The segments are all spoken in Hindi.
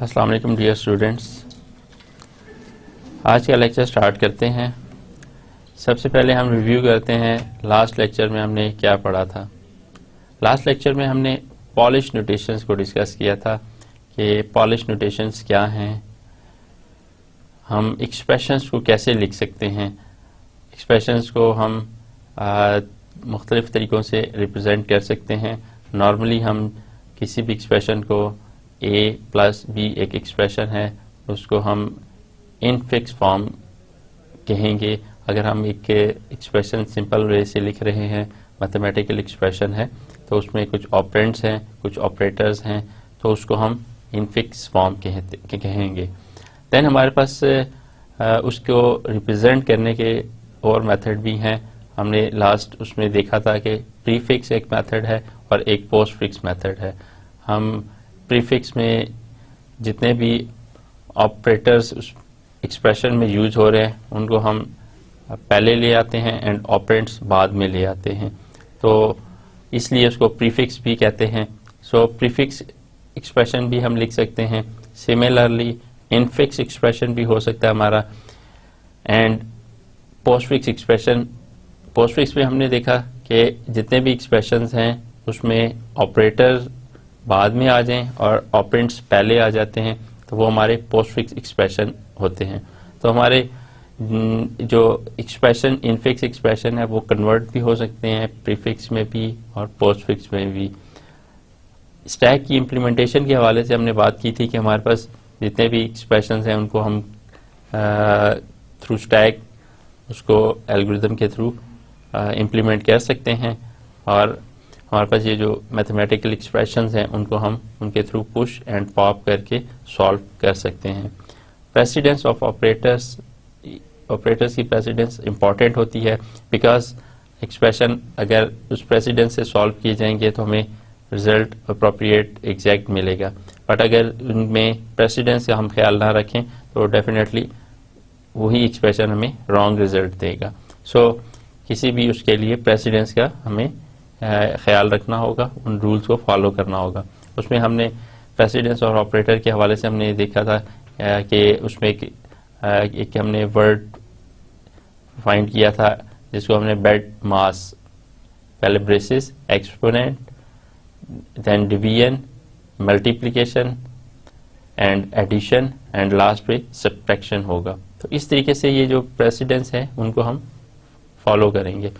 अस्सलाम वालेकुम डियर स्टूडेंट्स। आज का लेक्चर स्टार्ट करते हैं। सबसे पहले हम रिव्यू करते हैं लास्ट लेक्चर में हमने क्या पढ़ा था। लास्ट लेक्चर में हमने पॉलिश नोटेशंस को डिस्कस किया था कि पॉलिश नोटेशंस क्या हैं, हम एक्सप्रेशंस को कैसे लिख सकते हैं, एक्सप्रेशंस को हम मुख्तलिफ तरीक़ों से रिप्रेजेंट कर सकते हैं। नॉर्मली हम किसी भी एक्सप्रेशन को a प्लस b एक एक्सप्रेशन है उसको हम इनफिक्स फॉर्म कहेंगे। अगर हम एक एक्सप्रेशन सिंपल वे से लिख रहे हैं, मैथमेटिकल एक्सप्रेशन है, तो उसमें कुछ ऑपरेंड्स हैं, कुछ ऑपरेटर्स हैं, तो उसको हम इनफिक्स फॉर्म कहेंगे। देन हमारे पास उसको रिप्रेजेंट करने के और मेथड भी हैं। हमने लास्ट उसमें देखा था कि प्रीफिक्स एक मेथड है और एक पोस्टफिक्स मेथड है। हम प्रीफिक्स में जितने भी ऑपरेटर्स उस एक्सप्रेशन में यूज हो रहे हैं उनको हम पहले ले आते हैं एंड ऑपरेंड्स बाद में ले आते हैं, तो इसलिए उसको प्रीफिक्स भी कहते हैं। सो प्रीफिक्स एक्सप्रेशन भी हम लिख सकते हैं। सिमिलरली इनफिक्स एक्सप्रेशन भी हो सकता है हमारा। एंड पोस्टफिक्स एक्सप्रेशन, पोस्टफिक्स में हमने देखा कि जितने भी एक्सप्रेशंस हैं उसमें ऑपरेटर बाद में आ जाएं और ऑपरेंड्स पहले आ जाते हैं, तो वो हमारे पोस्टफिक्स एक्सप्रेशन होते हैं। तो हमारे जो एक्सप्रेशन इनफिक्स एक्सप्रेशन है वो कन्वर्ट भी हो सकते हैं प्रीफिक्स में भी और पोस्टफिक्स में भी। स्टैक की इम्प्लीमेंटेशन के हवाले से हमने बात की थी कि हमारे पास जितने भी एक्सप्रेशंस हैं उनको हम थ्रू स्टैक उसको एल्गोरिथम के थ्रू इम्प्लीमेंट कर सकते हैं, और हमारे पास ये जो मैथमेटिकल एक्सप्रेशंस हैं उनको हम उनके थ्रू पुश एंड पॉप करके सॉल्व कर सकते हैं। प्रेसिडेंस ऑफ ऑपरेटर्स, ऑपरेटर्स की प्रेसिडेंस इंपॉर्टेंट होती है बिकॉज एक्सप्रेशन अगर उस प्रेसिडेंस से सॉल्व किए जाएंगे तो हमें रिजल्ट अप्रोप्रिएट एग्जैक्ट मिलेगा, बट अगर उनमें प्रेसिडेंस का हम ख्याल ना रखें तो डेफिनेटली वही एक्सप्रेशन हमें रॉन्ग रिजल्ट देगा। सो किसी भी उसके लिए प्रेसिडेंस का हमें ख्याल रखना होगा, उन रूल्स को फॉलो करना होगा। उसमें हमने प्रेसिडेंस और ऑपरेटर के हवाले से हमने देखा था कि उसमें एक हमने वर्ड फाइंड किया था जिसको हमने बेड मास, पहले braces, exponent, then division, multiplication and addition and last पे सब्ट्रैक्शन होगा। तो इस तरीके से ये जो प्रेसिडेंस है उनको हम फॉलो करेंगे।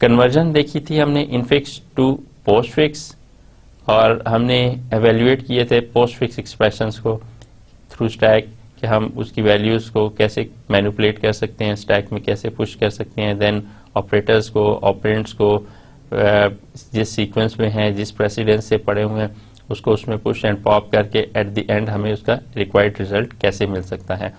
कन्वर्जन देखी थी हमने इनफिक्स टू पोस्टफिक्स, और हमने एवेल्युएट किए थे पोस्टफिक्स एक्सप्रेशंस को थ्रू स्टैक कि हम उसकी वैल्यूज़ को कैसे मैनिपुलेट कर सकते हैं, स्टैक में कैसे पुश कर सकते हैं। देन ऑपरेटर्स को, ऑपरेंड्स को जिस सीक्वेंस में हैं, जिस प्रेसिडेंस से पड़े हुए हैं उसको उसमें पुश एंड पॉप करके एट द एंड हमें उसका रिक्वायर्ड रिजल्ट कैसे मिल सकता है।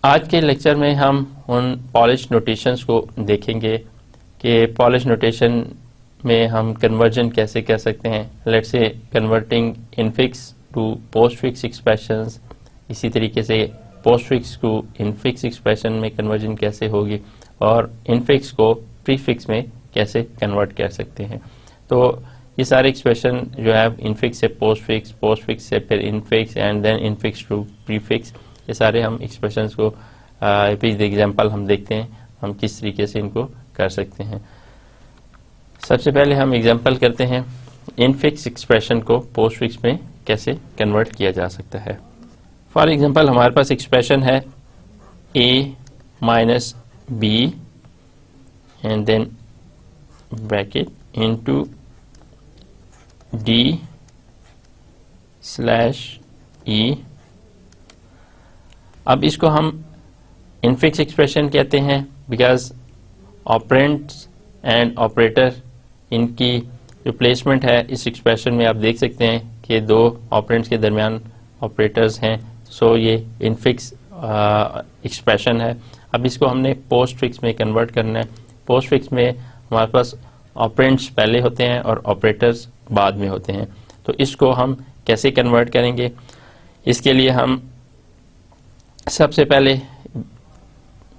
आज के लेक्चर में हम उन पॉलिश नोटेशंस को देखेंगे कि पॉलिश नोटेशन में हम कन्वर्जन कैसे कर सकते हैं। Let's say converting infix to postfix expressions, इसी तरीके से पोस्टफिक्स को इनफिक्स एक्सप्रेशन में कन्वर्जन कैसे होगी, और इनफिक्स को प्रीफिक्स में कैसे कन्वर्ट कर सकते हैं। तो ये सारे एक्सप्रेशन जो है इनफिक्स से पोस्टफिक्स, पोस्टफिक्स से फिर infix and then infix to prefix, ये सारे हम एक्सप्रेशंस को एग्जांपल हम देखते हैं हम किस तरीके से इनको कर सकते हैं। सबसे पहले हम एग्जांपल करते हैं इनफिक्स एक्सप्रेशन को पोस्टफिक्स में कैसे कन्वर्ट किया जा सकता है। फॉर एग्जांपल हमारे पास एक्सप्रेशन है a minus b and then bracket into d slash e। अब इसको हम इनफिक्स एक्सप्रेशन कहते हैं बिकॉज ऑपरेंड्स एंड ऑपरेटर इनकी जो प्लेसमेंट है इस एक्सप्रेशन में आप देख सकते हैं कि दो ऑपरेंड्स के दरमियान ऑपरेटर्स हैं। सो ये इनफिक्स एक्सप्रेशन है। अब इसको हमने पोस्टफिक्स में कन्वर्ट करना है। पोस्टफिक्स में हमारे पास ऑपरेंड्स पहले होते हैं और ऑपरेटर्स बाद में होते हैं, तो इसको हम कैसे कन्वर्ट करेंगे। इसके लिए हम सबसे पहले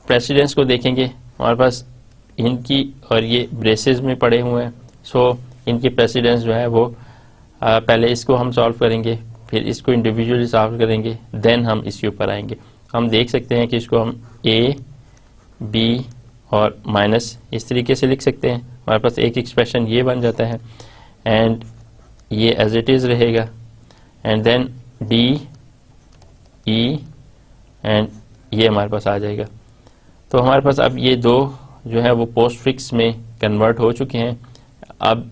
प्रेसिडेंस को देखेंगे। हमारे पास इनकी और ये ब्रेसेस में पड़े हुए हैं, सो इनकी प्रेसिडेंस जो है वो पहले इसको हम सॉल्व करेंगे, फिर इसको इंडिविजुअली सॉल्व करेंगे, देन हम इसके ऊपर आएंगे। हम देख सकते हैं कि इसको हम ए बी और माइनस इस तरीके से लिख सकते हैं। हमारे पास एक एक्सप्रेशन ये बन जाता है एंड ये एज इट इज़ रहेगा, and then D E and ये हमारे पास आ जाएगा। तो हमारे पास अब ये दो जो है वो पोस्ट फिक्स में कन्वर्ट हो चुके हैं। अब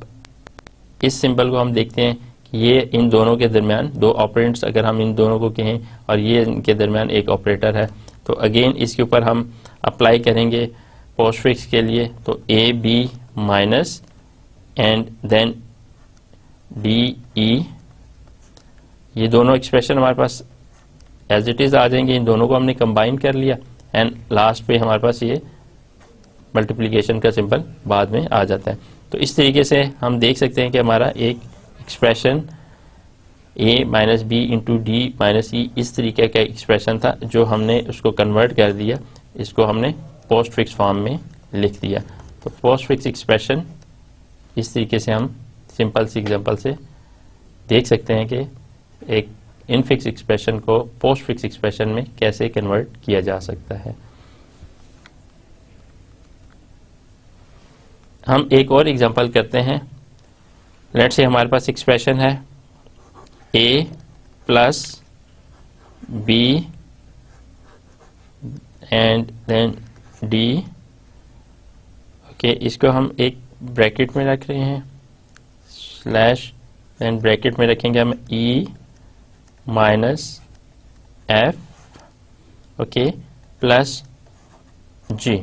इस सिंबल को हम देखते हैं कि ये इन दोनों के दरमियान दो ऑपरेंट्स अगर हम इन दोनों को कहें और ये इनके दरमियान एक ऑपरेटर है, तो अगेन इसके ऊपर हम अप्लाई करेंगे पोस्ट फिक्स के लिए, तो A B minus and then D E, ये दोनों एक्सप्रेशन हमारे पास एज इट इज आ जाएंगे। इन दोनों को हमने कंबाइन कर लिया एंड लास्ट पे हमारे पास ये मल्टीप्लिकेशन का सिंबल बाद में आ जाता है। तो इस तरीके से हम देख सकते हैं कि हमारा एक expression a minus B into D minus E इस तरीके का एक्सप्रेशन था जो हमने उसको कन्वर्ट कर दिया, इसको हमने पोस्ट फिक्स फॉर्म में लिख दिया। तो पोस्ट फिक्स एक्सप्रेशन इस तरीके से हम सिंपल सी एग्जांपल से देख सकते हैं कि एक इनफिक्स एक्सप्रेशन को पोस्ट फिक्स एक्सप्रेशन में कैसे कन्वर्ट किया जा सकता है। हम एक और एग्जांपल करते हैं। लेट्स से हमारे पास एक्सप्रेशन है a plus b and then d। Okay, इसको हम एक ब्रैकेट में रख रहे हैं, स्लैश, देन ब्रैकेट में रखेंगे हम e minus f, okay, plus g।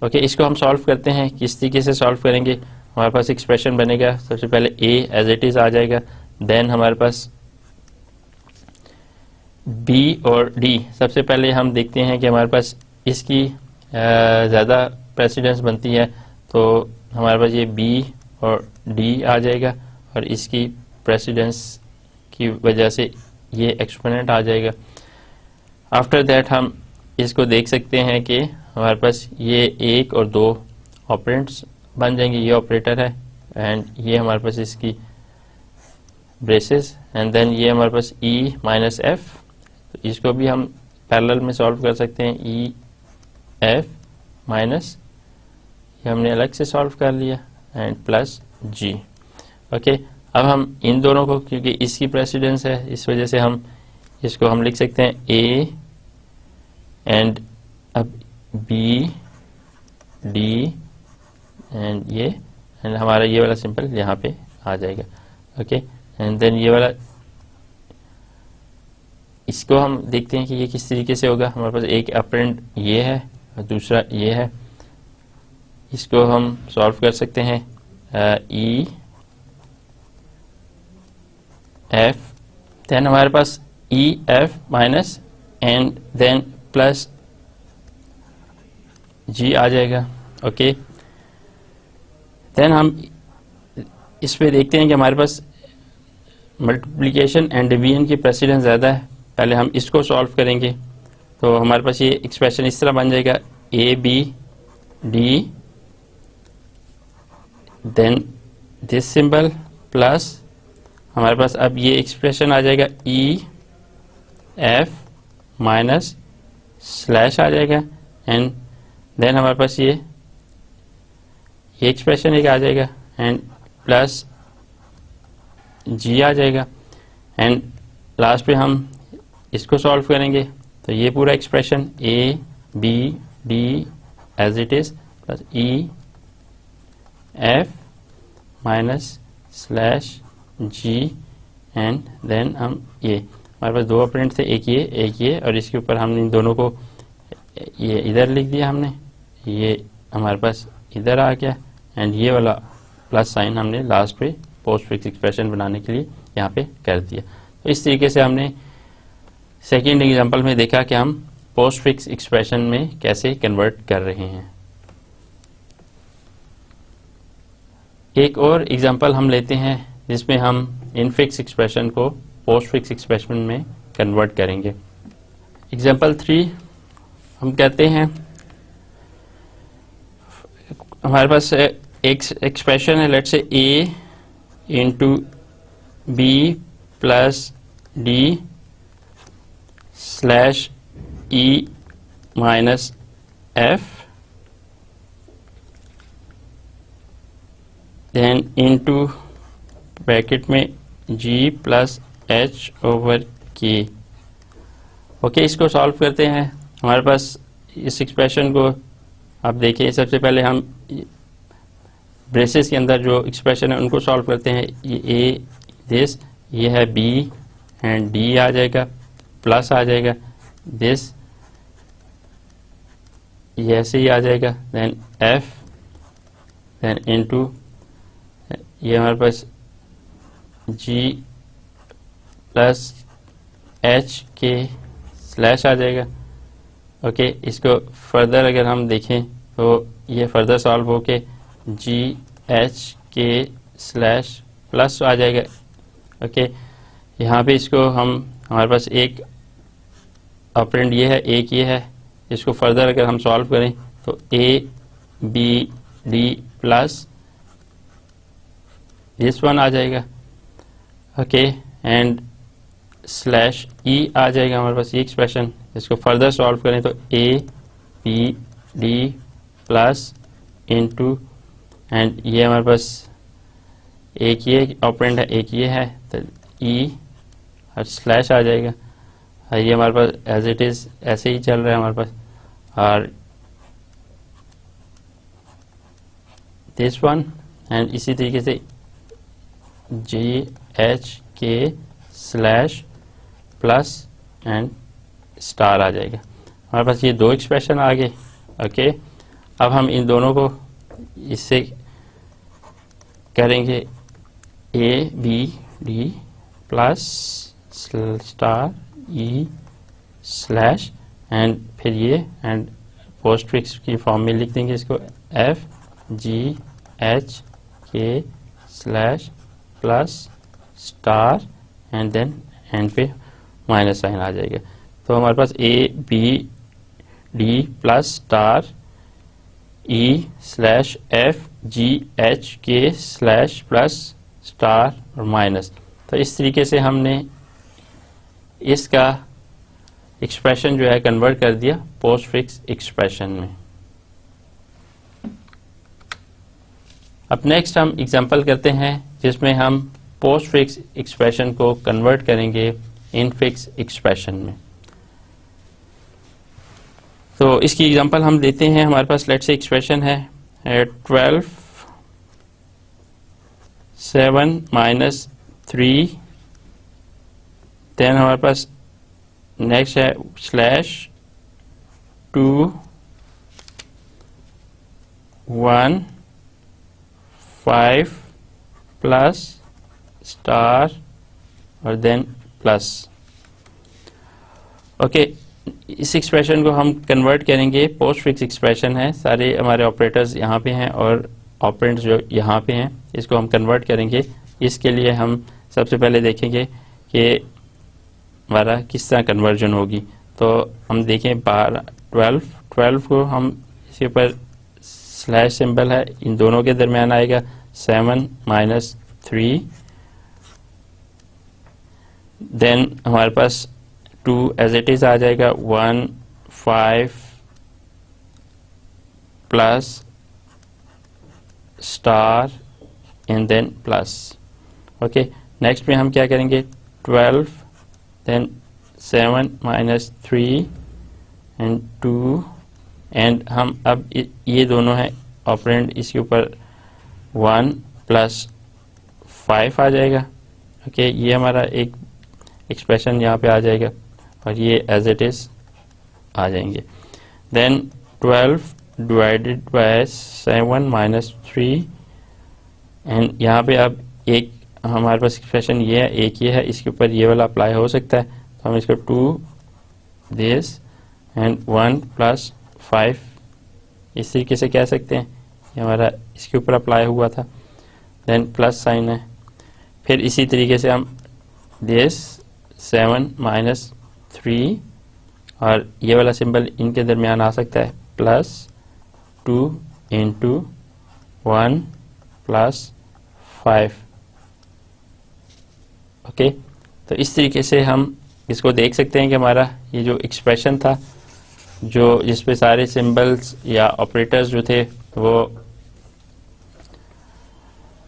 Okay, इसको हम सॉल्व करते हैं। किस तरीके से सॉल्व करेंगे? हमारे पास एक्सप्रेशन बनेगा, सबसे पहले a एज इट इज आ जाएगा, देन हमारे पास b और d। सबसे पहले हम देखते हैं कि हमारे पास इसकी ज़्यादा प्रेसिडेंस बनती है, तो हमारे पास ये b और d आ जाएगा और इसकी प्रेसिडेंस की वजह से ये एक्सपोनेंट आ जाएगा। आफ्टर दैट हम इसको देख सकते हैं कि हमारे पास ये एक और दो ऑपरेंट्स बन जाएंगे, ये ऑपरेटर है एंड ये हमारे पास इसकी ब्रेसेस, एंड देन ये हमारे पास e माइनस एफ। तो इसको भी हम पैरेलल में सॉल्व कर सकते हैं, e f माइनस, ये हमने अलग से सॉल्व कर लिया, एंड प्लस g। ओके, अब हम इन दोनों को, क्योंकि इसकी प्रेसिडेंस है इस वजह से हम इसको हम लिख सकते हैं a एंड अब b d एंड ये, एंड हमारा ये वाला सिंपल यहाँ पे आ जाएगा। ओके, एंड देन ये वाला, इसको हम देखते हैं कि ये किस तरीके से होगा। हमारे पास एक ऑपरेंड ये है और दूसरा ये है, इसको हम सॉल्व कर सकते हैं e f, देन हमारे पास e f minus and then plus g आ जाएगा। ओके, देन हम इस पे देखते हैं कि हमारे पास मल्टीप्लिकेशन एंड डिवीजन की प्रेसिडेंस ज़्यादा है। पहले हम इसको सॉल्व करेंगे, तो हमारे पास ये एक्सप्रेशन इस तरह बन जाएगा a b d then this symbol plus हमारे पास अब ये एक्सप्रेशन आ जाएगा e f माइनस स्लैश आ जाएगा, एंड देन हमारे पास ये एक्सप्रेशन एक आ जाएगा एंड प्लस g आ जाएगा, एंड लास्ट पे हम इसको सॉल्व करेंगे, तो ये पूरा expression a b d as it is plus e f minus slash g and then हम ये, हमारे पास दो ऑपरेंट थे, एक ये, और इसके ऊपर हमने इन दोनों को ये इधर लिख दिया हमने, ये हमारे पास इधर आ गया, एंड ये वाला प्लस साइन हमने लास्ट पे पोस्ट फिक्स एक्सप्रेशन बनाने के लिए यहाँ पे कर दिया। तो इस तरीके से हमने सेकेंड एग्जांपल में देखा कि हम पोस्ट फिक्स एक्सप्रेशन में कैसे कन्वर्ट कर रहे हैं। एक और एग्जांपल हम लेते हैं जिसमें हम इनफिक्स एक्सप्रेशन को पोस्ट फिक्स एक्सप्रेशन में कन्वर्ट करेंगे। एग्जांपल 3 हम कहते हैं हमारे पास एक एक्सप्रेशन है, let's say a into B plus D slash E minus F then into bracket में g plus H over K. Okay, इसको सॉल्व करते हैं। हमारे पास इस एक्सप्रेशन को आप देखिए, सबसे पहले हम ब्रेसेस के अंदर जो एक्सप्रेशन है उनको सॉल्व करते हैं। ये ए दिस, ये है बी एंड डी आ जाएगा, प्लस आ जाएगा दिस, ये ऐसे ही आ जाएगा, देन एफ, देन इनटू ये हमारे पास जी प्लस एच के स्लैश आ जाएगा। ओके, इसको फर्दर अगर हम देखें तो ये फर्दर सॉल्व होके G H K slash plus आ जाएगा। ओके, यहाँ पे इसको हम हमारे पास एक ऑपरेंड ये है, एक ये है, इसको फर्दर अगर हम सॉल्व करें तो A B D plus this one आ जाएगा। ओके, एंड स्लैश ई आ जाएगा हमारे पास ये एक्सप्रेशन। इसको फर्दर सॉल्व करें तो A B D plus into and ये हमारे पास एक ये ऑपरेंड है, एक ये है, तो ई और स्लैश आ जाएगा। और ये हमारे पास एज इट इज ऐसे ही चल रहा है हमारे पास। और दिस वन एंड इसी तरीके से J H K slash plus and star आ जाएगा। हमारे पास ये दो एक्सप्रेशन आ गए। ओके, अब हम इन दोनों को इससे करेंगे A B D plus star E slash and फिर ये एंड पोस्ट फिक्स की फॉर्म में लिख देंगे इसको F G H K slash plus star and then end पे माइनस साइन आ जाएगा। तो हमारे पास A B D plus star E slash F G H K slash plus star और माइनस। तो इस तरीके से हमने इसका एक्सप्रेशन जो है कन्वर्ट कर दिया पोस्ट फिक्स एक्सप्रेशन में। अब नेक्स्ट हम एग्जांपल करते हैं जिसमें हम पोस्ट फिक्स एक्सप्रेशन को कन्वर्ट करेंगे इन फिक्स एक्सप्रेशन में। तो इसकी एग्जांपल हम देते हैं। हमारे पास लेट्स से एक्सप्रेशन है 12 7 माइनस 3, देन हमारे पास नेक्स्ट है स्लैश 2 1 5 प्लस स्टार और देन प्लस। ओके, इस एक्सप्रेशन को हम कन्वर्ट करेंगे, पोस्ट फिक्स एक्सप्रेशन है, सारे हमारे ऑपरेटर्स यहाँ पे हैं और ऑपरेंड्स जो यहाँ पे हैं, इसको हम कन्वर्ट करेंगे। इसके लिए हम सबसे पहले देखेंगे कि हमारा किस तरह कन्वर्जन होगी। तो हम देखें 12 को हम इसके ऊपर स्लैश सिंबल है, इन दोनों के दरमियान आएगा 7 माइनस 3, देन हमारे पास 2 एज इट इज आ जाएगा 1 5 plus star and then plus. Okay, next में हम क्या करेंगे 12 देन 7 माइनस 3 एंड 2 एंड हम अब ये दोनों हैं ऑपरेंड, इसके ऊपर 1 प्लस 5 आ जाएगा। ओके, ये हमारा एक एक्सप्रेशन यहाँ पे आ जाएगा और ये एज इट इज आ जाएंगे। Then 12 divided by 7 minus 3 and यहाँ पे अब एक हमारे पास एक्सप्रेशन ये है, एक ये है, इसके ऊपर ये वाला अप्लाई हो सकता है। तो हम इसको 2 दिस एंड 1 प्लस 5 इस तरीके से कह सकते हैं, ये हमारा इसके ऊपर अप्लाई हुआ था, देन प्लस साइन है। फिर इसी तरीके से हम दिस 7 माइनस 3 और ये वाला सिंबल इनके दरमियान आ सकता है प्लस 2 इंटू 1 प्लस 5। ओके, तो इस तरीके से हम इसको देख सकते हैं कि हमारा ये जो एक्सप्रेशन था, जो जिस पे सारे सिंबल्स या ऑपरेटर्स जो थे वो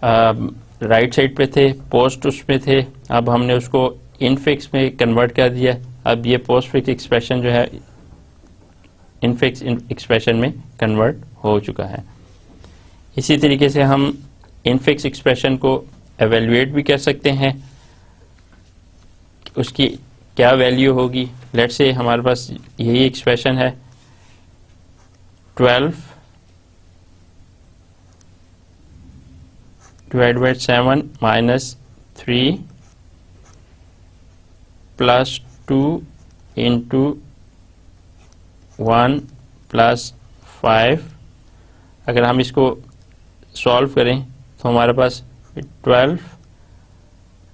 राइट साइड पे थे, पोस्ट उसमें थे, अब हमने उसको इनफिक्स में कन्वर्ट कर दिया। अब ये पोस्ट फिक्स एक्सप्रेशन जो है इनफिक्स एक्सप्रेशन में कन्वर्ट हो चुका है। इसी तरीके से हम इनफिक्स एक्सप्रेशन को एवेल्युएट भी कर सकते हैं, उसकी क्या वैल्यू होगी। लेट्स से हमारे पास यही एक्सप्रेशन है 12 divide by 7 minus 3 plus 2 into 1 plus 5। अगर हम इसको सॉल्व करें तो हमारे पास 12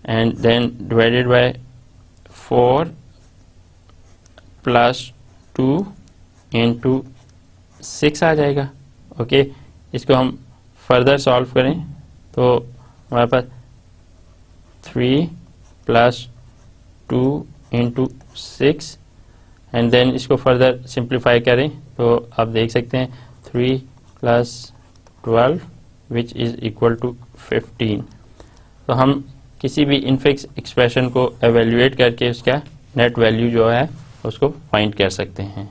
and then divided by 4 plus 2 into 6 आ जाएगा। ओके, इसको हम फर्दर सॉल्व करें तो हमारे पास 3 प्लस 2 इंटू 6 एंड देन इसको फर्दर सिंप्लीफाई करें तो आप देख सकते हैं 3 plus 12 which is equal to 15। तो हम किसी भी इनफिक्स एक्सप्रेशन को एवेल्युएट करके उसका नेट वैल्यू जो है उसको फाइंड कर सकते हैं।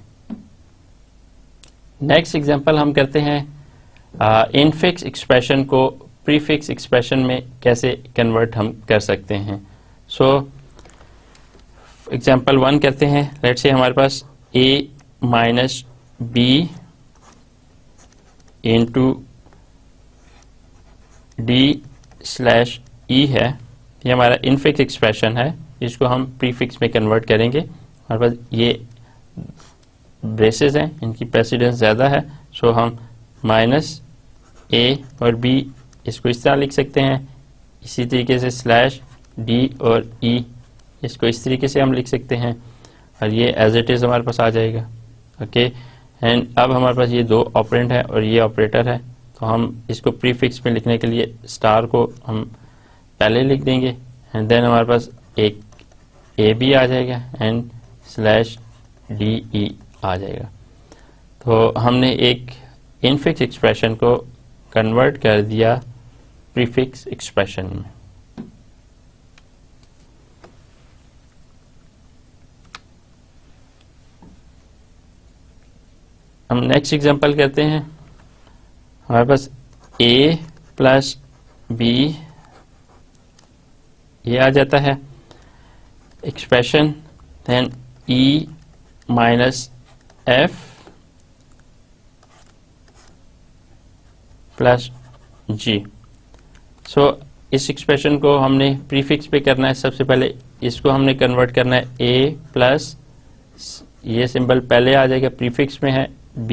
नेक्स्ट एग्जांपल हम करते हैं इनफिक्स एक्सप्रेशन को प्रीफिक्स एक्सप्रेशन में कैसे कन्वर्ट हम कर सकते हैं। सो एग्जांपल 1 करते हैं। लेट्स से हमारे पास a minus b into d slash e है। ये हमारा इनफिक्स एक्सप्रेशन है, इसको हम प्रीफिक्स में कन्वर्ट करेंगे। हमारे पास ये ब्रेसेस हैं, इनकी प्रेसिडेंस ज़्यादा है, सो हम माइनस a और b इसको इस तरह लिख सकते हैं। इसी तरीके से स्लैश d और e इसको इस तरीके से हम लिख सकते हैं और ये एज इट इज़ हमारे पास आ जाएगा। ओके, एंड अब हमारे पास ये दो ऑपरेंड है और ये ऑपरेटर है, तो हम इसको प्रीफिक्स में लिखने के लिए स्टार को हम पहले लिख देंगे एंड देन हमारे पास एक ए बी आ जाएगा एंड स्लैश डी ई आ जाएगा। तो हमने एक इनफिक्स एक्सप्रेशन को कन्वर्ट कर दिया प्रीफिक्स एक्सप्रेशन में। हम नेक्स्ट एग्जांपल करते हैं। हमारे पास a प्लस बी ये आ जाता है expression, then e minus f plus g। So इस एक्सप्रेशन को हमने प्रीफिक्स पे करना है। सबसे पहले इसको हमने कन्वर्ट करना है a प्लस, ये सिंबल पहले आ जाएगा, प्रीफिक्स में है, b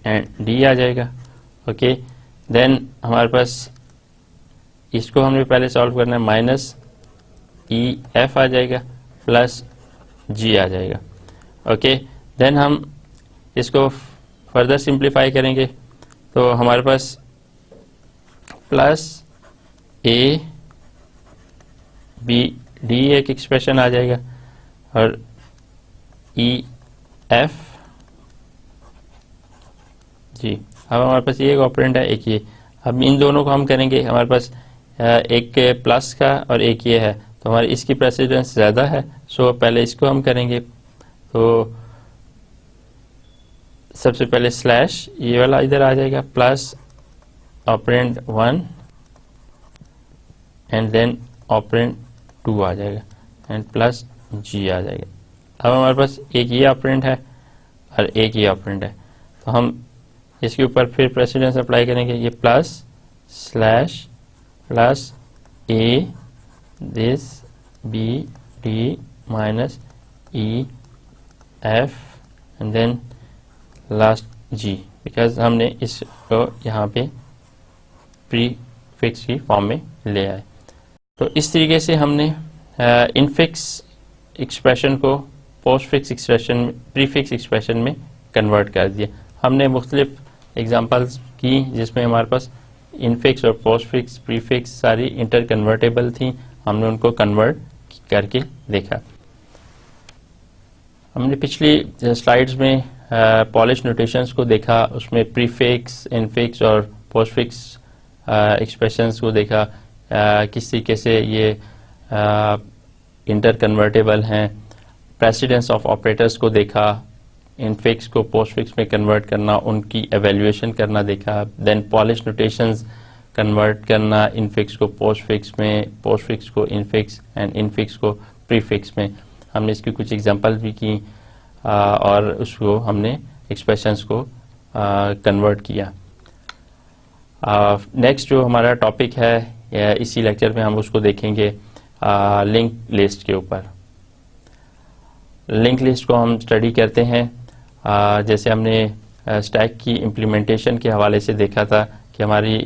एंड d आ जाएगा। ओके, देन हमारे पास इसको हमने पहले सॉल्व करना है, माइनस ई एफ आ जाएगा प्लस g आ जाएगा। ओके, देन हम इसको फर्दर सिंप्लीफाई करेंगे तो हमारे पास प्लस a b d एक एक्सप्रेशन आ जाएगा और e f जी। अब हमारे पास ये एक ऑपरेंड है, एक ये। अब इन दोनों को हम करेंगे, हमारे पास एक प्लस का और एक ये है, तो हमारी इसकी प्रेसिडेंस ज़्यादा है, सो पहले इसको हम करेंगे। तो सबसे पहले स्लैश ये वाला इधर आ जाएगा plus operand 1 and then operand 2 आ जाएगा एंड प्लस g आ जाएगा। अब हमारे पास एक ये ऑपरेंड है और एक ये ऑपरेंड है, तो हम इसके ऊपर फिर प्रेसिडेंस अप्लाई करेंगे। ये plus slash plus a this b d minus e f and then last g, because हमने इसको यहाँ पे प्रीफिक्स की फॉर्म में ले आए। तो इस तरीके से हमने इनफिक्स एक्सप्रेशन को पोस्टफिक्स एक्सप्रेशन, प्रीफिक्स एक्सप्रेशन में कन्वर्ट कर दिया। हमने मुख्तलिफ एग्जांपल्स की जिसमें हमारे पास इनफिक्स और पोस्टफिक्स प्रीफिक्स सारी इंटर कन्वर्टेबल थी, हमने उनको कन्वर्ट करके देखा। हमने पिछली स्लाइड्स में पॉलिश नोटेशंस को देखा, उसमें प्रीफिक्स, इनफिक्स और पोस्टफिक्स एक्सप्रेशंस को देखा, किस तरीके से ये इंटर कन्वर्टेबल हैं। प्रेसिडेंस ऑफ ऑपरेटर्स को देखा, इनफिक्स को पोस्टफिक्स में कन्वर्ट करना, उनकी एवेल्युएशन करना देखा। देन पॉलिश नोटेशंस कन्वर्ट करना, इनफिक्स को पोस्टफिक्स में, पोस्टफिक्स को इनफिक्स एंड इनफिक्स को प्रीफिक्स में। हमने इसकी कुछ एग्जांपल भी की और उसको हमने एक्सप्रेशंस को कन्वर्ट किया। नेक्स्ट जो हमारा टॉपिक है इसी लेक्चर में हम उसको देखेंगे लिंक लिस्ट के ऊपर। लिंक लिस्ट को हम स्टडी करते हैं, जैसे हमने स्टैक की इम्प्लीमेंटेशन के हवाले से देखा था कि हमारी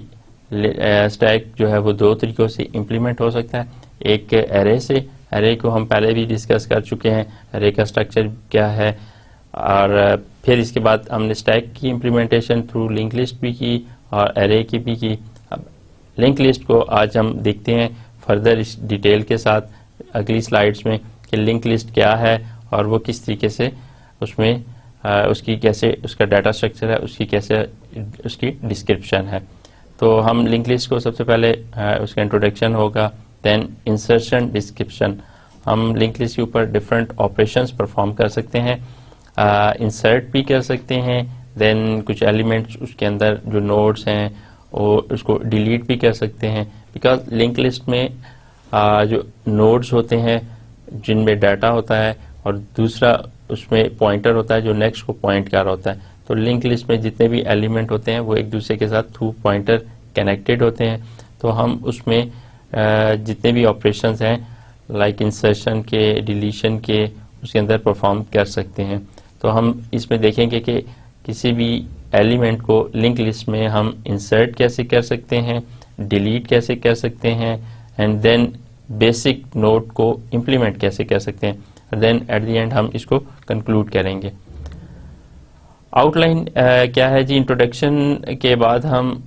स्टैक जो है वो दो तरीक़ों से इम्प्लीमेंट हो सकता है। एक एरे से, एरे को हम पहले भी डिस्कस कर चुके हैं, एरे का स्ट्रक्चर क्या है, और फिर इसके बाद हमने स्टैक की इम्प्लीमेंटेशन थ्रू लिंक लिस्ट भी की और एरे की भी की। अब लिंक लिस्ट को आज हम देखते हैं फर्दर इस डिटेल के साथ अगली स्लाइड्स में कि लिंक लिस्ट क्या है और वो किस तरीके से उसमें उसकी कैसे उसका डाटा स्ट्रक्चर है, उसकी कैसे उसकी डिस्क्रिप्शन है। तो हम लिंक लिस्ट को सबसे पहले उसका इंट्रोडक्शन होगा, देन इंसर्शन, डिस्क्रिप्शन। हम लिंक लिस्ट के ऊपर डिफरेंट ऑपरेशंस परफॉर्म कर सकते हैं, इंसर्ट भी कर सकते हैं, देन कुछ एलिमेंट्स उसके अंदर जो नोड्स हैं वो उसको डिलीट भी कर सकते हैं। बिकॉज लिंक लिस्ट में जो नोड्स होते हैं जिनमें डाटा होता है और दूसरा उसमें पॉइंटर होता है जो नेक्स्ट को पॉइंट कर रहा होता है। तो लिंक लिस्ट में जितने भी एलिमेंट होते हैं वो एक दूसरे के साथ थ्रू पॉइंटर कनेक्टेड होते हैं। तो हम उसमें जितने भी ऑपरेशंस हैं लाइक इंसर्शन के, डिलीशन के, उसके अंदर परफॉर्म कर सकते हैं। तो हम इसमें देखेंगे कि किसी भी एलिमेंट को लिंक लिस्ट में हम इंसर्ट कैसे कर सकते हैं, डिलीट कैसे कर सकते हैं, एंड देन बेसिक नोड को इम्प्लीमेंट कैसे कर सकते हैं, देन एट द एंड हम इसको कंक्लूड करेंगे। आउटलाइन क्या है जी, इंट्रोडक्शन के बाद हम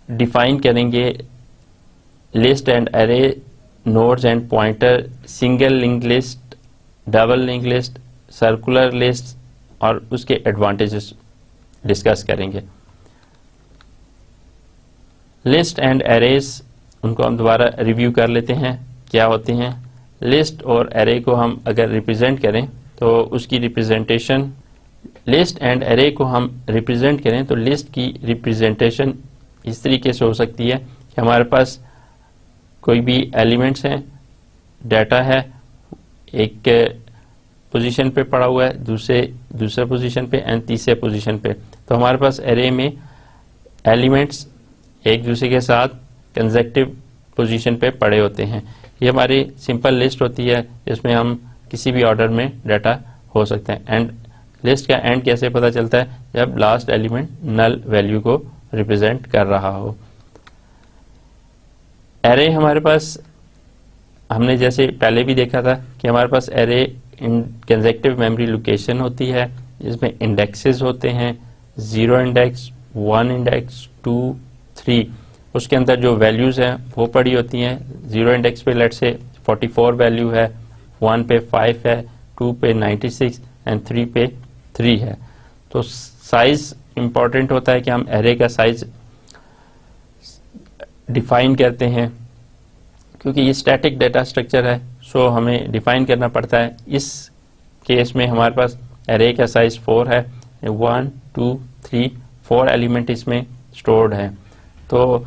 डिफाइन करेंगे list and array, nodes and pointer, single link list, double link list, circular list और उसके एडवांटेजेस डिस्कस करेंगे। लिस्ट एंड एरेज, उनको हम दोबारा रिव्यू कर लेते हैं क्या होते हैं। लिस्ट और एरे को हम अगर रिप्रेजेंट करें तो उसकी रिप्रेजेंटेशन, लिस्ट एंड एरे को हम रिप्रेजेंट करें तो लिस्ट की रिप्रेजेंटेशन इस तरीके से हो सकती है कि हमारे पास कोई भी एलिमेंट्स हैं, डाटा है, एक पोजीशन पे पड़ा हुआ है, दूसरे पोजीशन पे एंड तीसरे पोजीशन पे। तो हमारे पास एरे में एलिमेंट्स एक दूसरे के साथ कंसेक्टिव पोजीशन पे पड़े होते हैं। ये हमारी सिंपल लिस्ट होती है जिसमें हम किसी भी ऑर्डर में डाटा हो सकते हैं। एंड लिस्ट का एंड कैसे पता चलता है, जब लास्ट एलिमेंट नल वैल्यू को रिप्रेजेंट कर रहा हो। एरे हमारे पास, हमने जैसे पहले भी देखा था कि हमारे पास array in consecutive memory location होती है जिसमें इंडेक्सेस होते हैं, 0 इंडेक्स, 1 इंडेक्स, 2, 3। उसके अंदर जो वैल्यूज हैं वो पड़ी होती हैं। 0 इंडेक्स पे लेट से 44 वैल्यू है, 1 पे 5 है, 2 पे 96 एंड 3 पे 3 है। तो साइज इंपॉर्टेंट होता है कि हम एरे का साइज डिफाइन करते हैं, क्योंकि ये स्टैटिक डाटा स्ट्रक्चर है, सो हमें डिफाइन करना पड़ता है। इस केस में हमारे पास एरे का साइज 4 है, 1, 2, 3, 4 एलिमेंट इसमें स्टोर्ड है। तो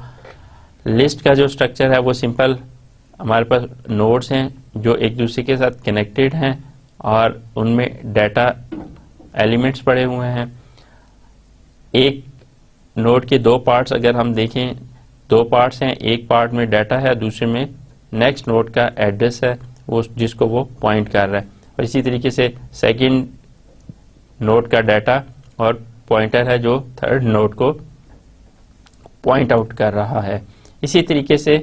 लिस्ट का जो स्ट्रक्चर है वो सिंपल, हमारे पास नोड्स हैं जो एक दूसरे के साथ कनेक्टेड हैं और उनमें डाटा एलिमेंट्स पड़े हुए हैं। एक नोड के दो पार्ट्स अगर हम देखें, दो पार्ट्स हैं, एक पार्ट में डाटा है, दूसरे में नेक्स्ट नोड का एड्रेस है वो जिसको वो पॉइंट कर रहा है। और इसी तरीके से सेकंड नोड का डाटा और पॉइंटर है जो थर्ड नोड को पॉइंट आउट कर रहा है। इसी तरीके से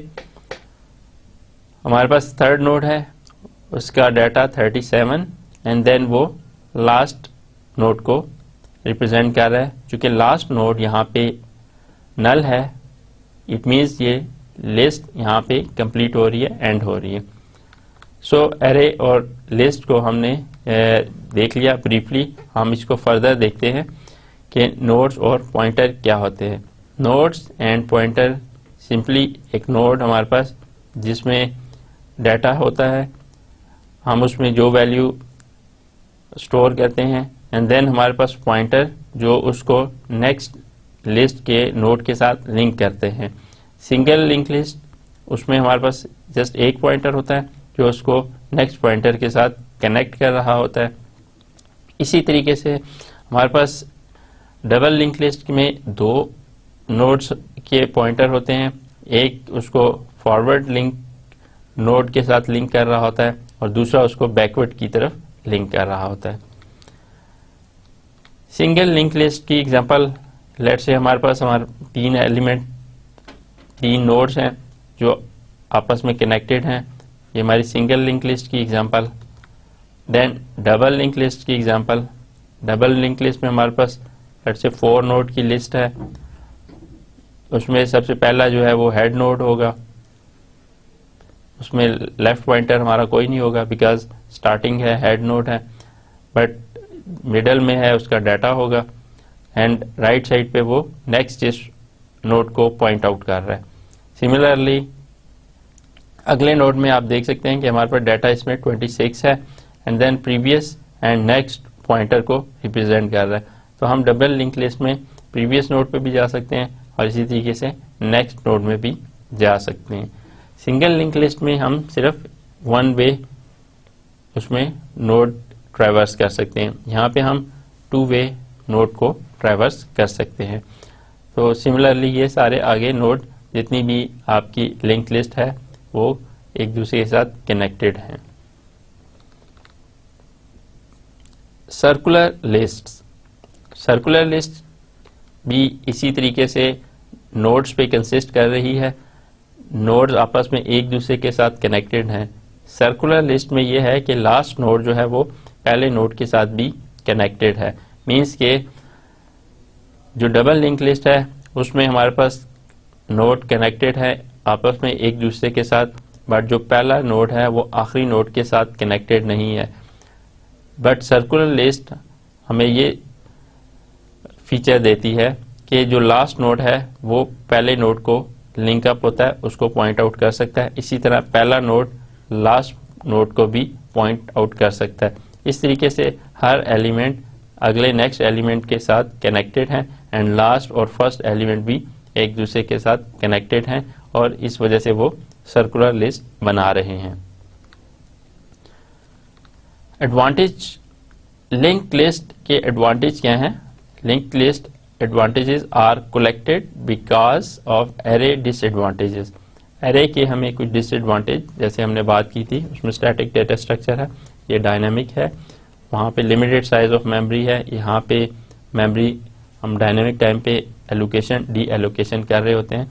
हमारे पास थर्ड नोड है, उसका डाटा 37 एंड देन वो लास्ट नोड को रिप्रेजेंट कर रहा है। चूंकि लास्ट नोड यहाँ पे नल है, इट मीन्स ये लिस्ट यहाँ पे कंप्लीट हो रही है, एंड हो रही है। सो एरे और लिस्ट को हमने देख लिया ब्रीफली। हम इसको फर्दर देखते हैं कि नोड्स और पॉइंटर क्या होते हैं। नोड्स एंड पॉइंटर सिंपली एक नोड हमारे पास जिसमें डाटा होता है, हम उसमें जो वैल्यू स्टोर करते हैं, एंड देन हमारे पास पॉइंटर जो उसको नेक्स्ट लिस्ट के नोड के साथ लिंक करते हैं। सिंगल लिंक लिस्ट, उसमें हमारे पास जस्ट एक पॉइंटर होता है जो उसको नेक्स्ट पॉइंटर के साथ कनेक्ट कर रहा होता है। इसी तरीके से हमारे पास डबल लिंक लिस्ट में दो नोड्स के पॉइंटर होते हैं, एक उसको फॉरवर्ड लिंक नोड के साथ लिंक कर रहा होता है और दूसरा उसको बैकवर्ड की तरफ लिंक कर रहा होता है। सिंगल लिंक लिस्ट की एग्जांपल, लेट्स से हमारे पास तीन नोड्स हैं जो आपस में कनेक्टेड हैं, ये हमारी सिंगल लिंक लिस्ट की example. Then double link list की एग्जांपल, डबल लिंक लिस्ट में हमारे पास लेट्स से 4 नोड की लिस्ट है, उसमें सबसे पहला जो है वो हेड नोड होगा, उसमें लेफ्ट पॉइंटर हमारा कोई नहीं होगा बिकॉज स्टार्टिंग है, हेड नोड है, बट मिडल में है उसका डाटा होगा, एंड राइट साइड पे वो नेक्स्ट इस नोड को पॉइंट आउट कर रहा है। सिमिलरली अगले नोड में आप देख सकते हैं कि हमारे पास डाटा इसमें 26 है, and then previous and next pointer को रिप्रेजेंट कर रहा है। तो हम डबल लिंक लिस्ट में प्रीवियस नोड पे भी जा सकते हैं और इसी तरीके से नेक्स्ट नोड में भी जा सकते हैं। सिंगल लिंक लिस्ट में हम सिर्फ वन वे उसमें नोड ट्रैवर्स कर सकते हैं, यहाँ पे हम 2 वे नोड को ट्रैवर्स कर सकते हैं। तो सिमिलरली ये सारे आगे नोड जितनी भी आपकी लिंक लिस्ट है वो एक दूसरे के साथ कनेक्टेड हैं। सर्कुलर लिस्ट भी इसी तरीके से नोड्स पे कंसिस्ट कर रही है, नोड्स आपस में एक दूसरे के साथ कनेक्टेड हैं। सर्कुलर लिस्ट में यह है कि लास्ट नोड जो है वो पहले नोड के साथ भी कनेक्टेड है, मींस के जो डबल लिंक लिस्ट है उसमें हमारे पास नोड कनेक्टेड है आपस में एक दूसरे के साथ, बट जो पहला नोड है वो आखिरी नोड के साथ कनेक्टेड नहीं है। बट सर्कुलर लिस्ट हमें ये फीचर देती है कि जो लास्ट नोड है वो पहले नोड को लिंक अप होता है, उसको पॉइंट आउट कर सकता है। इसी तरह पहला नोड लास्ट नोड को भी पॉइंट आउट कर सकता है। इस तरीके से हर एलिमेंट अगले नेक्स्ट एलिमेंट के साथ कनेक्टेड है, एंड लास्ट और फर्स्ट एलिमेंट भी एक दूसरे के साथ कनेक्टेड हैं, और इस वजह से वो सर्कुलर लिस्ट बना रहे हैं। एडवांटेज, लिंक लिस्ट के एडवांटेज क्या हैं? Link list advantages are collected because of array disadvantages. Array के हमें कुछ डिसएडवांटेज, जैसे हमने बात की थी, उसमें स्टैटिक डेटा स्ट्रक्चर है, ये डायनामिक है, वहाँ पे लिमिटेड साइज ऑफ मेमोरी है, यहाँ पे मेमोरी हम डायनामिक टाइम पे एलोकेशन डी एलोकेशन कर रहे होते हैं।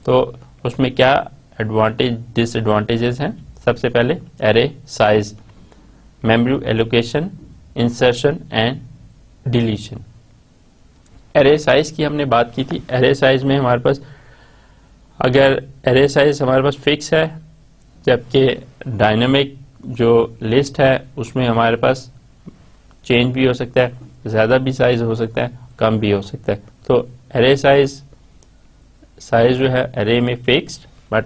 तो उसमें क्या एडवांटेज डिसएडवांटेजेस हैं? सबसे पहले array size, memory allocation, insertion and deletion. Array size की हमने बात की थी। एरे साइज में हमारे पास अगर एरे साइज हमारे पास फिक्स है, जबकि डायनामिक जो लिस्ट है उसमें हमारे पास चेंज भी हो सकता है, ज़्यादा भी साइज हो सकता है, कम भी हो सकता है। तो एरे साइज जो है एरे में फिक्स्ड, बट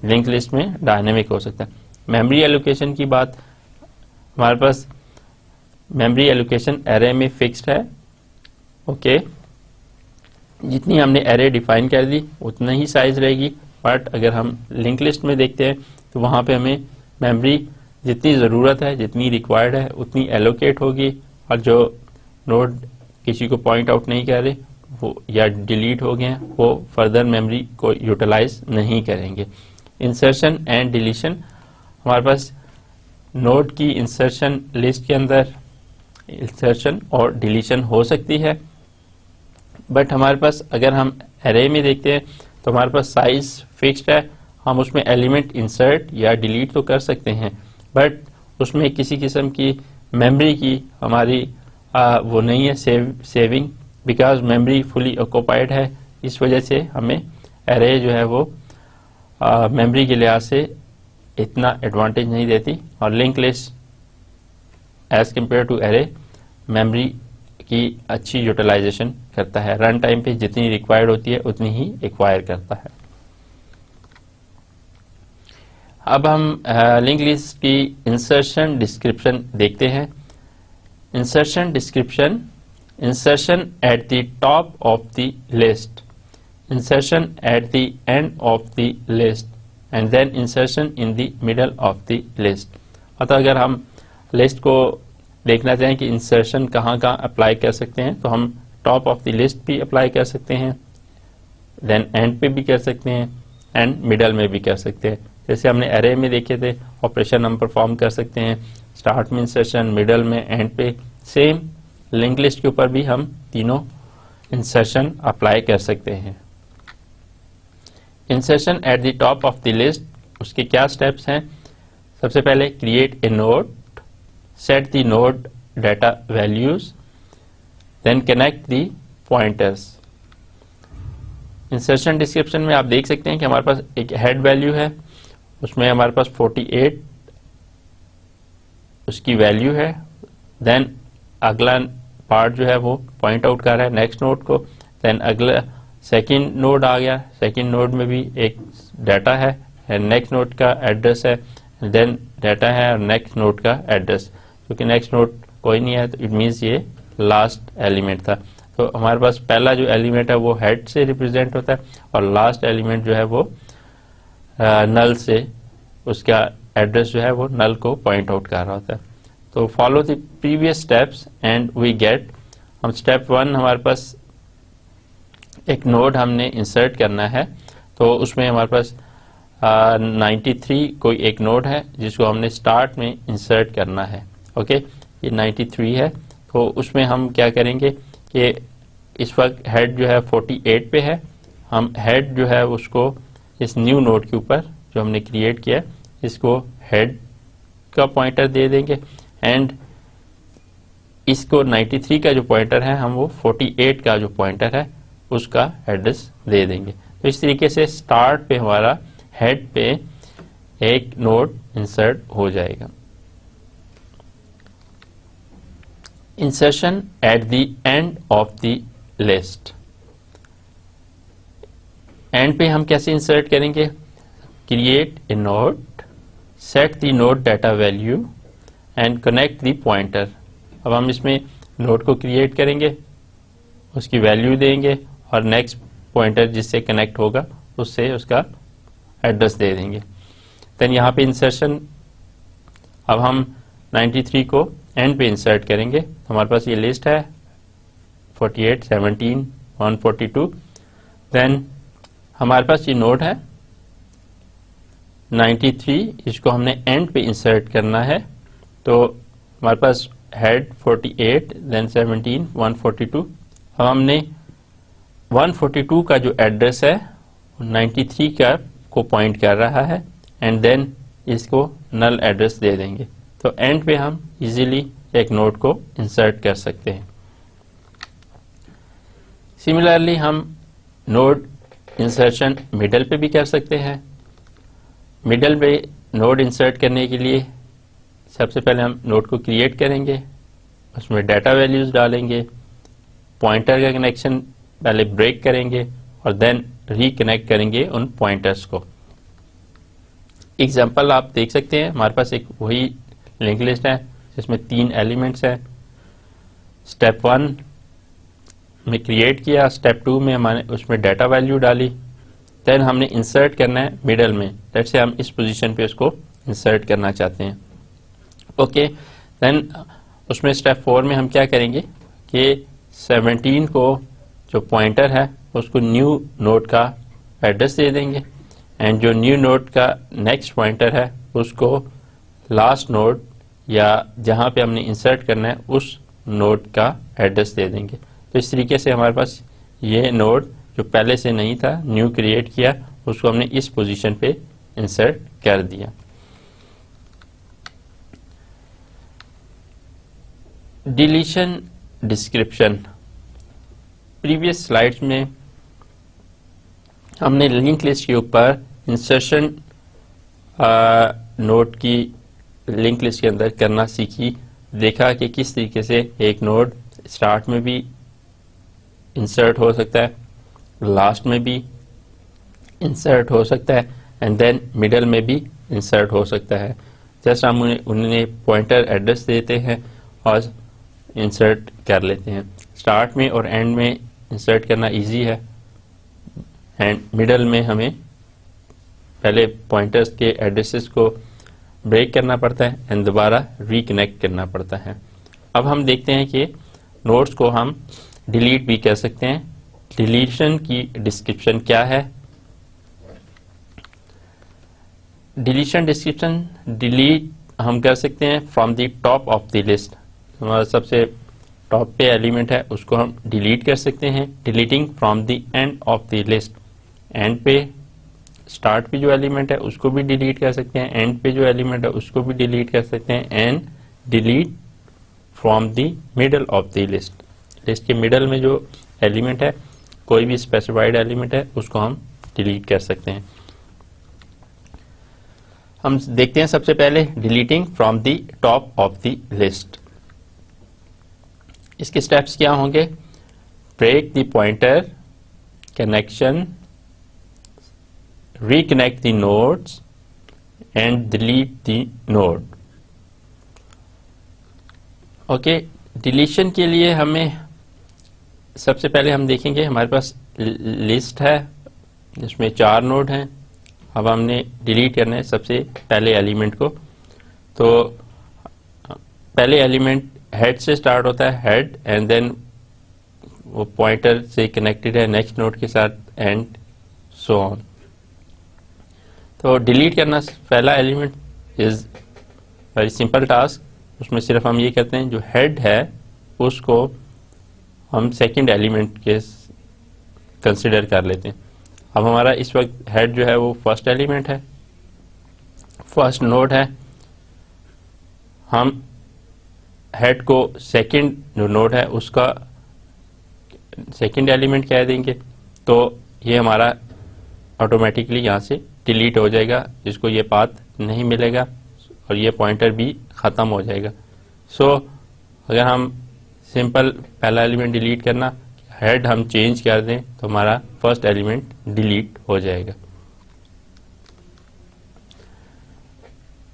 लिंक लिस्ट में डायनामिक हो सकता है। मेमोरी एलोकेशन की बात, हमारे पास मेमोरी एलोकेशन एरे में फिक्स्ड है, ओके, जितनी हमने एरे डिफाइन कर दी उतना ही साइज रहेगी। बट अगर हम लिंक लिस्ट में देखते हैं तो वहाँ पे हमें मेमोरी जितनी ज़रूरत है, जितनी रिक्वायर्ड है, उतनी एलोकेट होगी, और जो नोड किसी को पॉइंट आउट नहीं कर रहे वो या डिलीट हो गए हैं, वो फर्दर मेमोरी को यूटिलाइज नहीं करेंगे। इंसर्शन एंड डिलीशन, हमारे पास नोड की इंसर्शन लिस्ट के अंदर इंसर्शन और डिलीशन हो सकती है, बट हमारे पास अगर हम एरे में देखते हैं तो हमारे पास साइज फिक्स्ड है, हम उसमें एलिमेंट इंसर्ट या डिलीट तो कर सकते हैं, बट उसमें किसी किस्म की मेमोरी की हमारी वो नहीं है saving, because memory fully occupied है इस वजह से हमें एरे जो है वो मेमोरी के लिहाज से इतना एडवांटेज नहीं देती, और link list as compare to array memory की अच्छी यूटिलाइजेशन करता है। रन टाइम पे जितनी रिक्वायर्ड होती है उतनी ही एक्वायर करता है। अब हम लिंक लिस्ट की इंसर्शन डिस्क्रिप्शन देखते हैं। Insertion description, insertion at the top of the list, insertion at the end of the list and then insertion in the middle of the list. अतः अगर हम लिस्ट को देखना चाहें कि इंसर्शन कहाँ अप्लाई कर सकते हैं, तो हम टॉप ऑफ द लिस्ट भी अप्लाई कर सकते हैं, देन एंड पे भी कर सकते हैं, एंड मिडल में भी कर सकते हैं। जैसे हमने एरे में देखे थे, ऑपरेशन हम परफॉर्म कर सकते हैं स्टार्ट में इंसर्शन, मिडल में, एंड पे। सेम लिंक लिस्ट के ऊपर भी हम तीनों इंसर्शन अप्लाई कर सकते हैं। Insertion at the top of the list, उसके क्या स्टेप्स हैं? सबसे पहले create a node, set the node data values, then connect the pointers. Insertion description में आप देख सकते हैं कि हमारे पास एक हेड वैल्यू है, उसमें हमारे पास 48 उसकी वैल्यू है। देन अगला पार्ट जो है वो पॉइंट आउट कर रहा है नेक्स्ट नोड को। देन अगला सेकंड नोड आ गया, सेकंड नोड में भी एक डाटा है, नेक्स्ट नोड का एड्रेस है, देन डाटा है और नेक्स्ट नोड का एड्रेस। क्योंकि नेक्स्ट नोड कोई नहीं है तो इट मीन्स ये लास्ट एलिमेंट था। तो हमारे पास पहला जो एलिमेंट है वो हेड से रिप्रेजेंट होता है और लास्ट एलिमेंट जो है वो नल से, उसका एड्रेस जो है वो नल को पॉइंट आउट कर रहा होता है। तो follow the previous steps and we get, हम स्टेप 1 हमारे पास एक नोड हमने इंसर्ट करना है, तो उसमें हमारे पास 93 कोई एक नोड है जिसको हमने स्टार्ट में इंसर्ट करना है। ओके, ये 93 है। तो उसमें हम क्या करेंगे कि इस वक्त हेड जो है 48 पे है, हम हेड जो है उसको इस न्यू नोड के ऊपर जो हमने क्रिएट किया इसको हेड का पॉइंटर दे देंगे, एंड इसको 93 का जो पॉइंटर है हम वो 48 का जो पॉइंटर है उसका एड्रेस दे देंगे। तो इस तरीके से स्टार्ट पे हमारा हेड पे एक नोड इंसर्ट हो जाएगा। Insertion at the end of the list, and पे हम कैसे इंसर्ट करेंगे? Create a node, set the node data value and connect the pointer. अब हम इसमें नोड को क्रिएट करेंगे, उसकी वैल्यू देंगे और नेक्स्ट पॉइंटर जिससे कनेक्ट होगा उससे उसका एड्रेस दे देंगे। देन यहाँ पे इंसर्शन, अब हम 93 को एंड पे इंसर्ट करेंगे। हमारे पास ये लिस्ट है 48, 17, 142। देन हमारे पास ये नोड है 93, इसको हमने एंड पे इंसर्ट करना है। तो हमारे पास हेड 48, देन 17, 142। अब हमने 142 का जो एड्रेस है 93 का को पॉइंट कर रहा है, एंड देन इसको नल एड्रेस दे देंगे। तो एंड पे हम इजीली एक नोड को इंसर्ट कर सकते हैं। सिमिलरली हम नोड इंसर्शन मिडल पे भी कर सकते हैं। मिडल पे नोड इंसर्ट करने के लिए सबसे पहले हम नोड को क्रिएट करेंगे, उसमें डाटा वैल्यूज डालेंगे, पॉइंटर का कनेक्शन पहले ब्रेक करेंगे और देन रिकनेक्ट करेंगे उन पॉइंटर्स को। एग्जाम्पल आप देख सकते हैं, हमारे पास एक वही लिंक लिस्ट है जिसमें 3 एलिमेंट्स हैं। स्टेप 1 में क्रिएट किया, स्टेप 2 में हमारे उसमें डाटा वैल्यू डाली, देन हमने इंसर्ट करना है मिडल में। जैसे हम इस पोजीशन पे उसको इंसर्ट करना चाहते हैं। ओके, देन उसमें स्टेप 4 में हम क्या करेंगे कि 17 को जो पॉइंटर है उसको न्यू नोड का एड्रेस दे देंगे, एंड जो न्यू नोड का नेक्स्ट पॉइंटर है उसको लास्ट नोड या जहां पे हमने इंसर्ट करना है उस नोड का एड्रेस दे देंगे। तो इस तरीके से हमारे पास ये नोड जो पहले से नहीं था, न्यू क्रिएट किया, उसको हमने इस पोजीशन पे इंसर्ट कर दिया। डिलीशन डिस्क्रिप्शन, प्रीवियस स्लाइड्स में हमने लिंक लिस्ट के ऊपर इंसर्शन नोड की लिंक लिस्ट के अंदर करना सीखी, देखा कि किस तरीके से एक नोड स्टार्ट में भी इंसर्ट हो सकता है, लास्ट में भी इंसर्ट हो सकता है एंड देन मिडल में भी इंसर्ट हो सकता है। जस्ट हम उन्हें पॉइंटर एड्रेस देते हैं और इंसर्ट कर लेते हैं। स्टार्ट में और एंड में इंसर्ट करना इजी है एंड मिडल में हमें पहले पॉइंटर्स के एड्रेसेस को ब्रेक करना पड़ता है एंड दोबारा रिकनेक्ट करना पड़ता है। अब हम देखते हैं कि नोड्स को हम डिलीट भी कर सकते हैं। डिलीशन की डिस्क्रिप्शन क्या है? डिलीशन डिस्क्रिप्शन, डिलीट हम कर सकते हैं from the top of the list. हमारा सबसे टॉप पे एलिमेंट है उसको हम डिलीट कर सकते हैं। Deleting from the end of the list, and पे स्टार्ट पे जो एलिमेंट है उसको भी डिलीट कर सकते हैं, एंड पे जो एलिमेंट है उसको भी डिलीट कर सकते हैं। And delete from the middle of the list, list के मिडल में जो एलिमेंट है, कोई भी स्पेसिफाइड एलिमेंट है, उसको हम डिलीट कर सकते हैं। हम देखते हैं सबसे पहले deleting from the top of the list. इसके स्टेप्स क्या होंगे? Break the pointer connection, reconnect the nodes and delete the node। Okay, deletion के लिए हमें सबसे पहले हम देखेंगे हमारे पास लिस्ट है जिसमें 4 नोड हैं। अब हमने डिलीट करना है सबसे पहले एलिमेंट को। तो पहले एलिमेंट हेड से स्टार्ट होता है, हेड, एंड देन वो पॉइंटर से कनेक्टेड है नेक्स्ट नोड के साथ एंड सो ऑन। तो डिलीट करना पहला element is very simple task. उसमें सिर्फ हम ये करते हैं जो हेड है उसको हम सेकंड एलिमेंट के कंसिडर कर लेते हैं। अब हमारा इस वक्त हेड जो है वो फर्स्ट एलिमेंट है, फर्स्ट नोड है। हम हेड को सेकंड जो नोड है उसका सेकंड एलिमेंट कह देंगे, तो ये हमारा ऑटोमेटिकली यहाँ से डिलीट हो जाएगा, जिसको ये पाथ नहीं मिलेगा और ये पॉइंटर भी ख़त्म हो जाएगा। सो अगर हम सिंपल पहला एलिमेंट डिलीट करना, हेड हम चेंज कर दें तो हमारा फर्स्ट एलिमेंट डिलीट हो जाएगा।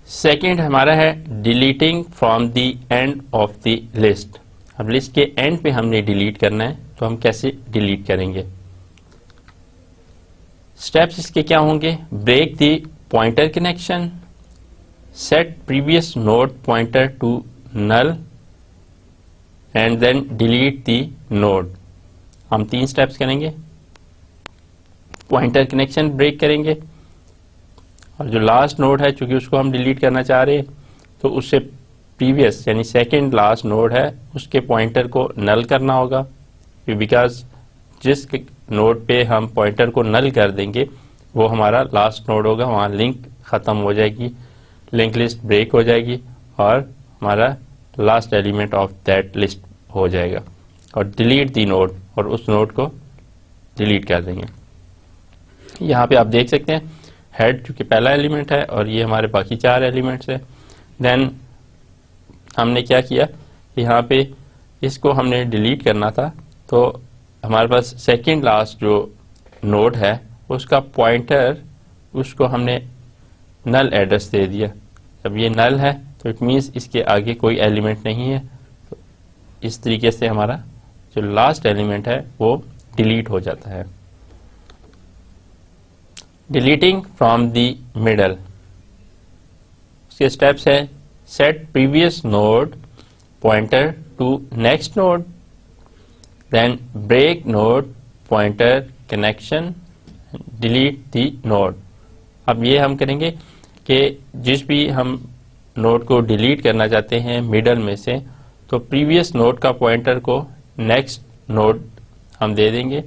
सेकंड हमारा है deleting from the end of the list. अब लिस्ट के एंड पे हमने डिलीट करना है, तो हम कैसे डिलीट करेंगे? स्टेप्स इसके क्या होंगे? Break the pointer connection, set previous node pointer to null and then delete the node. हम 3 स्टेप्स करेंगे। पॉइंटर कनेक्शन ब्रेक करेंगे और जो लास्ट नोड है चूंकि उसको हम डिलीट करना चाह रहे हैं, तो उससे प्रीवियस यानी सेकंड लास्ट नोड है उसके पॉइंटर को नल करना होगा, बिकॉज जिस नोड पे हम पॉइंटर को नल कर देंगे वो हमारा लास्ट नोड होगा, वहाँ लिंक ख़त्म हो जाएगी, लिंक लिस्ट ब्रेक हो जाएगी और हमारा last element of that list हो जाएगा। और डिलीट दी नोड, और उस नोड को डिलीट कर देंगे। यहाँ पे आप देख सकते हैं हेड चूँकि पहला एलिमेंट है और ये हमारे बाकी 4 एलिमेंट्स है। देन हमने क्या किया, यहाँ पे इसको हमने डिलीट करना था, तो हमारे पास सेकंड लास्ट जो नोड है उसका पॉइंटर उसको हमने नल एड्रेस दे दिया। जब ये नल है तो इट मीन्स इसके आगे कोई एलिमेंट नहीं है, तो इस तरीके से हमारा जो लास्ट एलिमेंट है वो डिलीट हो जाता है। डिलीटिंग फ्रॉम द मिडल, उसके स्टेप्स है set previous node pointer to next node, then break node pointer connection, delete the node. अब ये हम करेंगे कि जिस भी हम नोड को डिलीट करना चाहते हैं मिडल में से, तो प्रीवियस नोड का पॉइंटर को नेक्स्ट नोड हम दे देंगे,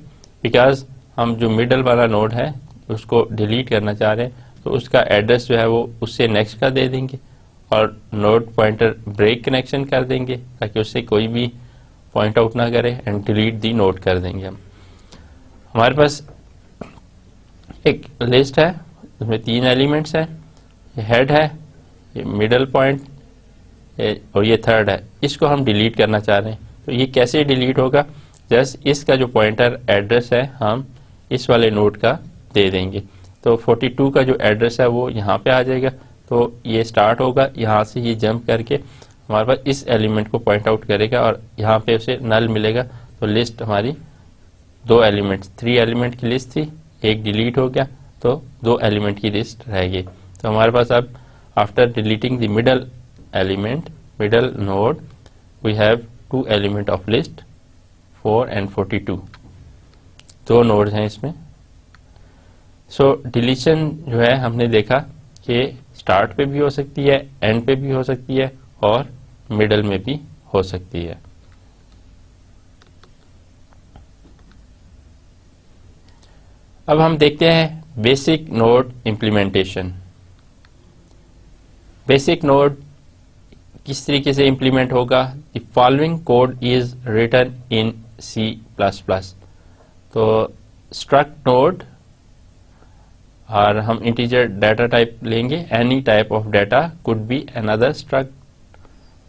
बिकॉज हम जो मिडल वाला नोड है उसको डिलीट करना चाह रहे हैं, तो उसका एड्रेस जो है वो उससे नेक्स्ट का दे देंगे और नोड पॉइंटर ब्रेक कनेक्शन कर देंगे ताकि उससे कोई भी पॉइंट आउट ना करे एंड डिलीट दी नोड कर देंगे हम। हमारे पास एक लिस्ट है, उसमें 3 एलिमेंट्स हैं, ये हेड है, ये मिडल पॉइंट और ये थर्ड है, इसको हम डिलीट करना चाह रहे हैं। तो ये कैसे डिलीट होगा, जस्ट इसका जो पॉइंटर एड्रेस है हम इस वाले नोड का दे देंगे। तो 42 का जो एड्रेस है वो यहाँ पे आ जाएगा। तो ये स्टार्ट होगा, यहाँ से ये जंप करके हमारे पास इस एलिमेंट को पॉइंट आउट करेगा और यहाँ पे उसे नल मिलेगा। तो लिस्ट हमारी 2 एलिमेंट्स, 3 एलिमेंट की लिस्ट थी, एक डिलीट हो गया तो 2 एलिमेंट की लिस्ट रह गई। तो हमारे पास अब after deleting the middle element, middle node, we have 2 element of list 4 and 42, 2 nodes हैं इसमें। सो डिलीशन जो है हमने देखा कि स्टार्ट पे भी हो सकती है, एंड पे भी हो सकती है और मिडल में भी हो सकती है। अब हम देखते हैं basic node implementation. Basic node किस तरीके से इम्प्लीमेंट होगा। The following code is written in C++। तो स्ट्रक्ट नोड और हम इंटीजर डाटा टाइप लेंगे, any type of data could be another struct,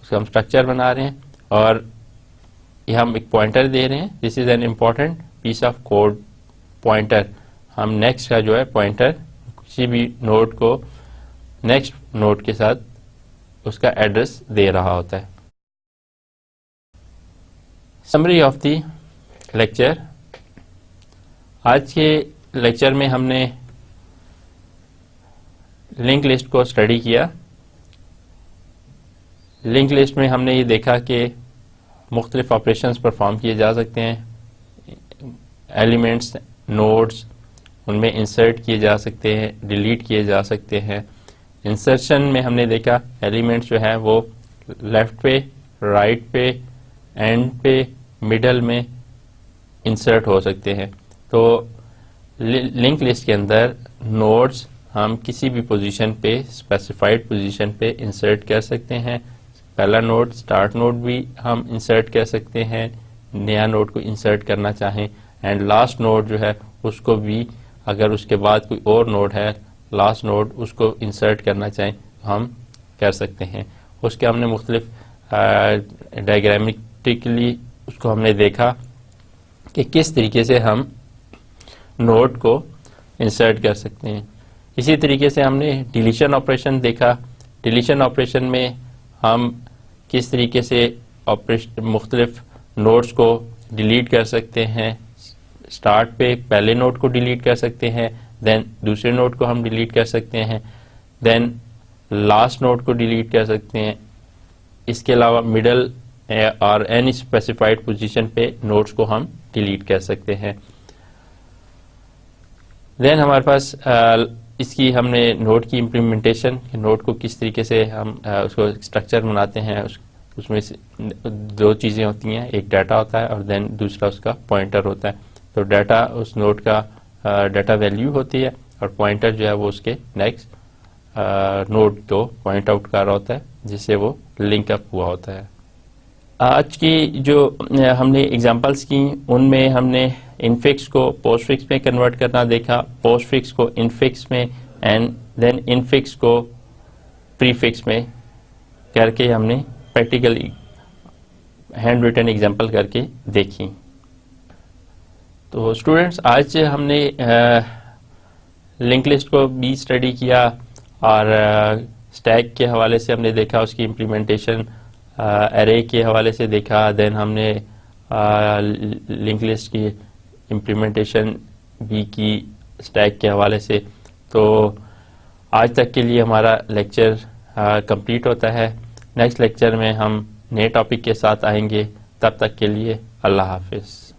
उसका हम स्ट्रक्चर बना रहे हैं और ये हम एक पॉइंटर दे रहे हैं। This is an important piece of code, pointer. हम नेक्स्ट का जो है पॉइंटर किसी भी नोड को नेक्स्ट नोड के साथ उसका एड्रेस दे रहा होता है। Summary of the lecture. आज के लेक्चर में हमने लिंक लिस्ट को स्टडी किया। लिंक लिस्ट में हमने ये देखा कि मुख्तलिफ ऑपरेशंस परफॉर्म किए जा सकते हैं, एलिमेंट्स, नोड्स, उनमें इंसर्ट किए जा सकते हैं, डिलीट किए जा सकते हैं। इंसर्शन में हमने देखा एलिमेंट्स जो है वो लेफ्ट पे, राइट पे, एंड पे, मिडल में इंसर्ट हो सकते हैं। तो लिंक लिस्ट के अंदर नोड्स हम किसी भी पोजीशन पे, स्पेसिफाइड पोजीशन पे इंसर्ट कर सकते हैं। पहला नोड, स्टार्ट नोड भी हम इंसर्ट कर सकते हैं, नया नोड को इंसर्ट करना चाहें। एंड लास्ट नोड जो है उसको भी, अगर उसके बाद कोई और नोड है लास्ट नोड, उसको इंसर्ट करना चाहें तो हम कर सकते हैं। उसके हमने मुख्तलिफ डायग्रामेटिकली उसको हमने देखा कि किस तरीके से हम नोड को इंसर्ट कर सकते हैं। इसी तरीके से हमने डिलीशन ऑपरेशन देखा। डिलीशन ऑपरेशन में हम किस तरीके से मुख्तलिफ नोड्स को डिलीट कर सकते हैं। स्टार्ट पे पहले नोड को डिलीट कर सकते हैं, देन दूसरे नोड को हम डिलीट कर सकते हैं, देन लास्ट नोड को डिलीट कर सकते हैं। इसके अलावा मिडल और एनी स्पेसिफाइड पोजीशन पे नोड्स को हम डिलीट कर सकते हैं। देन हमारे पास इसकी हमने नोड की इम्प्लीमेंटेशन, नोड को किस तरीके से हम उसको स्ट्रक्चर बनाते हैं, उसमें से 2 चीज़ें होती हैं, एक डाटा होता है और देन दूसरा उसका पॉइंटर होता है। तो डाटा उस नोड का डाटा वैल्यू होती है और पॉइंटर जो है वो उसके नेक्स्ट नोड को पॉइंट आउट कर रहा होता है जिससे वो लिंक अप हुआ होता है। आज की जो हमने एग्जांपल्स की उनमें हमने इनफिक्स को पोस्टफिक्स में कन्वर्ट करना देखा, पोस्टफिक्स को इनफिक्स में एंड देन इनफिक्स को प्रीफिक्स में करके हमने प्रैक्टिकली हैंड रिटन एग्जांपल करके देखी। तो स्टूडेंट्स आज हमने लिंक लिस्ट को भी स्टडी किया और स्टैक के हवाले से हमने देखा उसकी इम्प्लीमेंटेशन, एरे के हवाले से देखा, देन हमने लिंक लिस्ट की इम्प्लीमेंटेशन भी की स्टैक के हवाले से। तो आज तक के लिए हमारा लेक्चर कंप्लीट होता है। नेक्स्ट लेक्चर में हम नए टॉपिक के साथ आएंगे। तब तक के लिए अल्लाह हाफिज़।